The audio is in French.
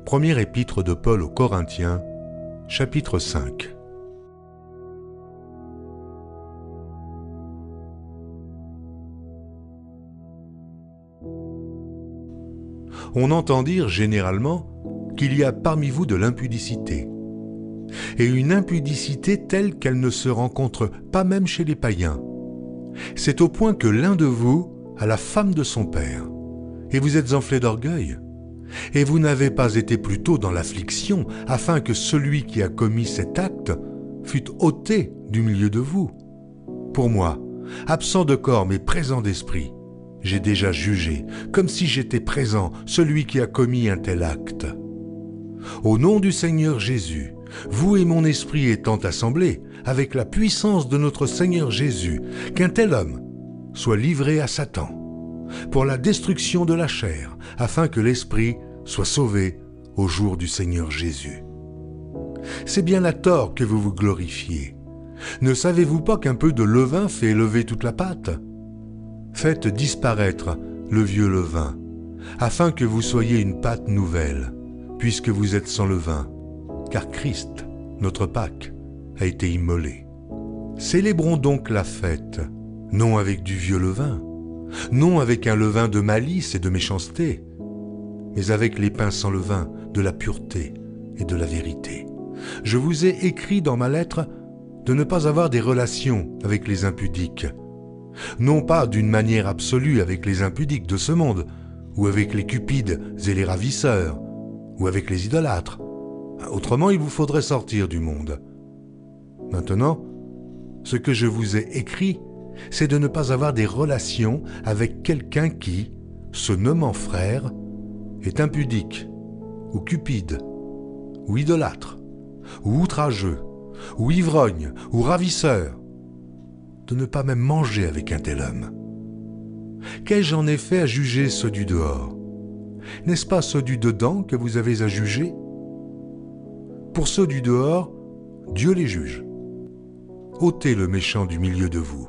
Première épître de Paul aux Corinthiens, chapitre 5. On entend dire généralement qu'il y a parmi vous de l'impudicité, et une impudicité telle qu'elle ne se rencontre pas même chez les païens. C'est au point que l'un de vous a la femme de son père, et vous êtes enflé d'orgueil. Et vous n'avez pas été plus tôt dans l'affliction, afin que celui qui a commis cet acte fût ôté du milieu de vous. Pour moi, absent de corps mais présent d'esprit, j'ai déjà jugé, comme si j'étais présent, celui qui a commis un tel acte. Au nom du Seigneur Jésus, vous et mon esprit étant assemblés, avec la puissance de notre Seigneur Jésus, qu'un tel homme soit livré à Satan, pour la destruction de la chair, afin que l'esprit soit sauvé au jour du Seigneur Jésus. C'est bien à tort que vous vous glorifiez. Ne savez-vous pas qu'un peu de levain fait lever toute la pâte ? Faites disparaître le vieux levain, afin que vous soyez une pâte nouvelle, puisque vous êtes sans levain, car Christ, notre Pâque, a été immolé. Célébrons donc la fête, non avec du vieux levain, non avec un levain de malice et de méchanceté, mais avec les pains sans levain de la pureté et de la vérité. Je vous ai écrit dans ma lettre de ne pas avoir des relations avec les impudiques, non pas d'une manière absolue avec les impudiques de ce monde, ou avec les cupides et les ravisseurs, ou avec les idolâtres. Autrement, il vous faudrait sortir du monde. Maintenant, ce que je vous ai écrit, c'est de ne pas avoir des relations avec quelqu'un qui, se nommant frère, est impudique, ou cupide, ou idolâtre, ou outrageux, ou ivrogne, ou ravisseur, de ne pas même manger avec un tel homme. Qu'ai-je en effet à juger ceux du dehors ? N'est-ce pas ceux du dedans que vous avez à juger ? Pour ceux du dehors, Dieu les juge. Ôtez le méchant du milieu de vous.